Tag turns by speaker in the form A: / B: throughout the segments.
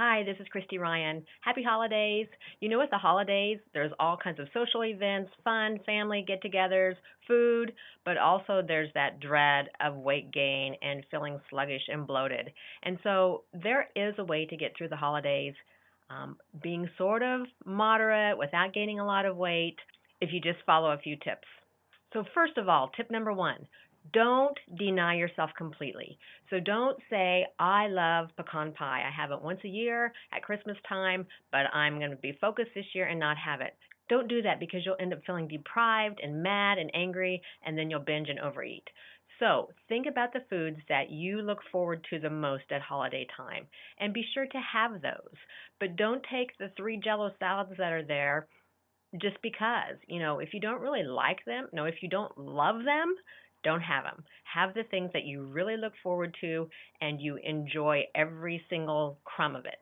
A: Hi, this is Christy Ryan. Happy holidays. With the holidays, there's all kinds of social events, fun, family get togethers, food, but also there's that dread of weight gain and feeling sluggish and bloated. And so there is a way to get through the holidays being sort of moderate without gaining a lot of weight if you just follow a few tips. So, first of all, tip number one, don't deny yourself completely. So don't say, I love pecan pie. I have it once a year at Christmas time, but I'm going to be focused this year and not have it. Don't do that because you'll end up feeling deprived and mad and angry, and then you'll binge and overeat. So think about the foods that you look forward to the most at holiday time and be sure to have those. But don't take the three jello salads that are there just because. If you don't really like them, no, if you don't love them, don't have them. Have the things that you really look forward to and you enjoy every single crumb of it.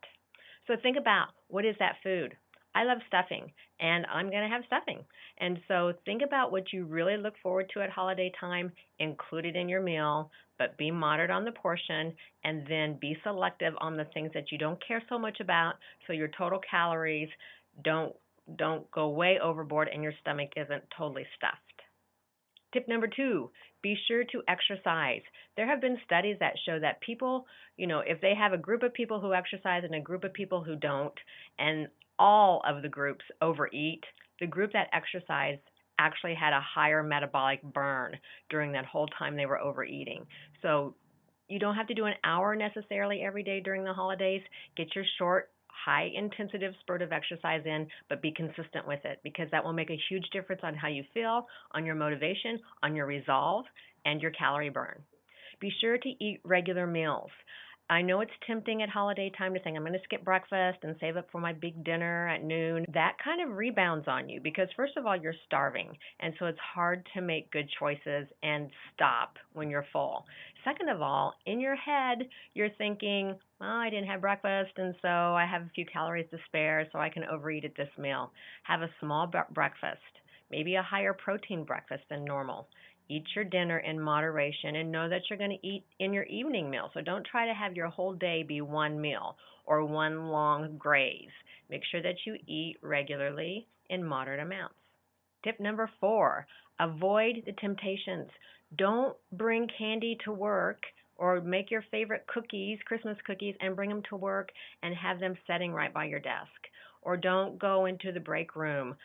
A: So think about, what is that food? I love stuffing and I'm going to have stuffing. And so think about what you really look forward to at holiday time, include it in your meal, but be moderate on the portion and then be selective on the things that you don't care so much about so your total calories don't don't go way overboard and your stomach isn't totally stuffed. Tip number two, be sure to exercise. There have been studies that show that people, if they have a group of people who exercise and a group of people who don't, and all of the groups overeat, the group that exercised actually had a higher metabolic burn during that whole time they were overeating. So you don't have to do an hour necessarily every day during the holidays. Get your short, high intensive spurt of exercise in, but be consistent with it because that will make a huge difference on how you feel, on your motivation, on your resolve, and your calorie burn. Be sure to eat regular meals. I know it's tempting at holiday time to think I'm going to skip breakfast and save up for my big dinner at noon. That kind of rebounds on you because, first of all, you're starving, and so it's hard to make good choices and stop when you're full. Second of all, in your head, you're thinking, well, I didn't have breakfast, and so I have a few calories to spare, so I can overeat at this meal. Have a small breakfast, maybe a higher protein breakfast than normal. Eat your dinner in moderation and know that you're going to eat in your evening meal. So don't try to have your whole day be one meal or one long graze. Make sure that you eat regularly in moderate amounts. Tip number four, avoid the temptations. Don't bring candy to work or make your favorite cookies, Christmas cookies, and bring them to work and have them setting right by your desk. Or don't go into the break room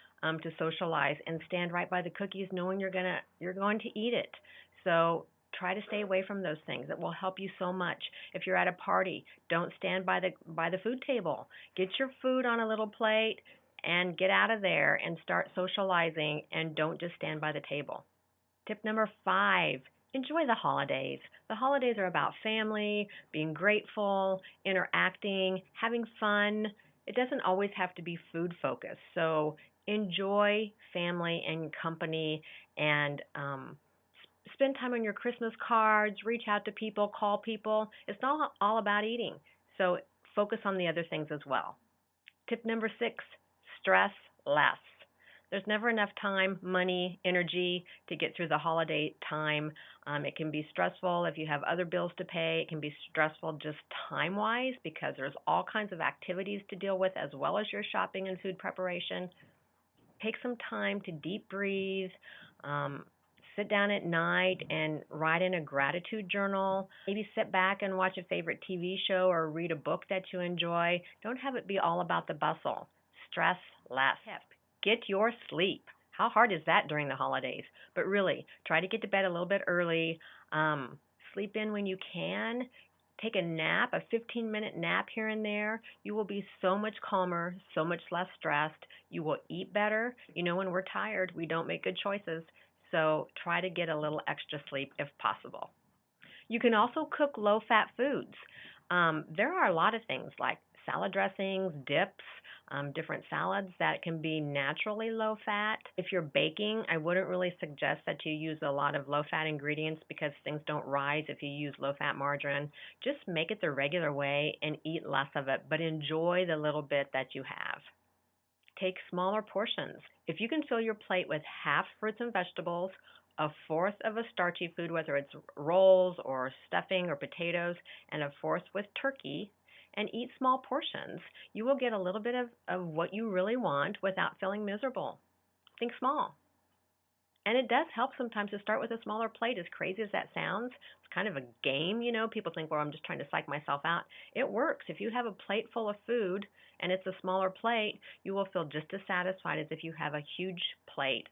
A: to socialize and stand right by the cookies knowing you're going to eat it. So try to stay away from those things. It will help you so much. If you're at a party, don't stand by the food table. Get your food on a little plate and get out of there and start socializing and don't just stand by the table. Tip number five, enjoy the holidays. The holidays are about family, being grateful, interacting, having fun. It doesn't always have to be food focused. So enjoy family and company and spend time on your Christmas cards, reach out to people, call people. It's not all about eating. So focus on the other things as well. Tip number six, stress less. There's never enough time, money, energy to get through the holiday time. It can be stressful if you have other bills to pay. It can be stressful just time-wise because there's all kinds of activities to deal with as well as your shopping and food preparation. Take some time to deep breathe. Sit down at night and write in a gratitude journal. Maybe sit back and watch a favorite TV show or read a book that you enjoy. Don't have it be all about the bustle. Stress less. Get your sleep. How hard is that during the holidays? But really, try to get to bed a little bit early. Sleep in when you can. Take a nap, a 15-minute nap here and there. You will be so much calmer, so much less stressed. You will eat better. When we're tired, we don't make good choices. So try to get a little extra sleep if possible. You can also cook low-fat foods. There are a lot of things like salad dressings, dips, different salads that can be naturally low fat. If you're baking, I wouldn't really suggest that you use a lot of low fat ingredients because things don't rise if you use low fat margarine. Just make it the regular way and eat less of it, but enjoy the little bit that you have. Take smaller portions. If you can fill your plate with half fruits and vegetables, a fourth of a starchy food, whether it's rolls or stuffing or potatoes, and a fourth with turkey, and eat small portions. You will get a little bit of what you really want without feeling miserable. Think small. And it does help sometimes to start with a smaller plate, as crazy as that sounds. It's kind of a game, you know. People think, well, I'm just trying to psych myself out. It works. If you have a plate full of food and it's a smaller plate, you will feel just as satisfied as if you have a huge plate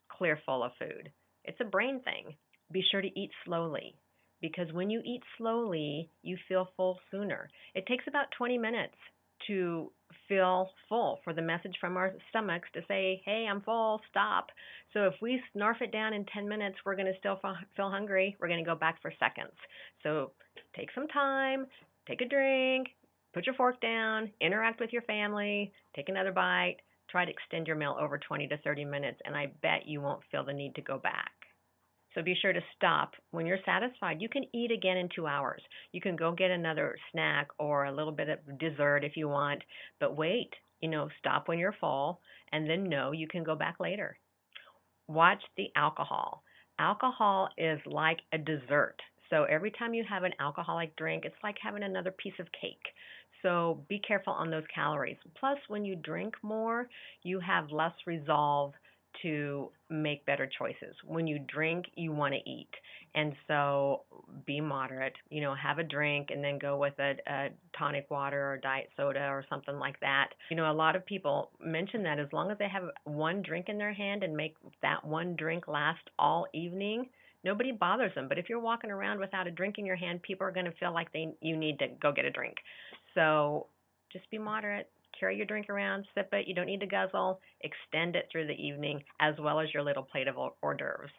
A: clear full of food. It's a brain thing. Be sure to eat slowly, because when you eat slowly, you feel full sooner. It takes about 20 minutes to feel full, for the message from our stomachs to say, hey, I'm full, stop. So if we snarf it down in 10 minutes, we're going to still feel hungry. We're going to go back for seconds. So take some time, take a drink, put your fork down, interact with your family, take another bite. Try to extend your meal over 20 to 30 minutes, and I bet you won't feel the need to go back. So be sure to stop when you're satisfied. You can eat again in 2 hours. You can go get another snack or a little bit of dessert if you want, but wait, stop when you're full, and then know you can go back later. Watch the alcohol. Alcohol is like a dessert. So every time you have an alcoholic drink, it's like having another piece of cake. So be careful on those calories. Plus, when you drink more, you have less resolve to make better choices. When you drink, you want to eat. And so be moderate. Have a drink and then go with a tonic water or diet soda or something like that. A lot of people mention that as long as they have one drink in their hand and make that one drink last all evening, nobody bothers them. But if you're walking around without a drink in your hand, people are going to feel like you need to go get a drink. So just be moderate. Carry your drink around, sip it. You don't need to guzzle. Extend it through the evening, as well as your little plate of hors d'oeuvres.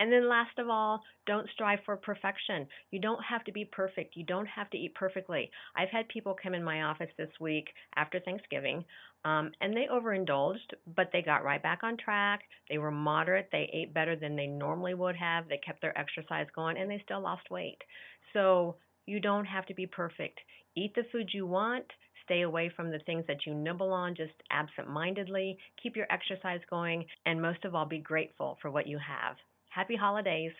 A: And then last of all, don't strive for perfection. You don't have to be perfect. You don't have to eat perfectly. I've had people come in my office this week after Thanksgiving, and they overindulged, but they got right back on track. They were moderate. They ate better than they normally would have. They kept their exercise going, and they still lost weight. So you don't have to be perfect. Eat the food you want. Stay away from the things that you nibble on just absent-mindedly. Keep your exercise going, and most of all, be grateful for what you have. Happy holidays.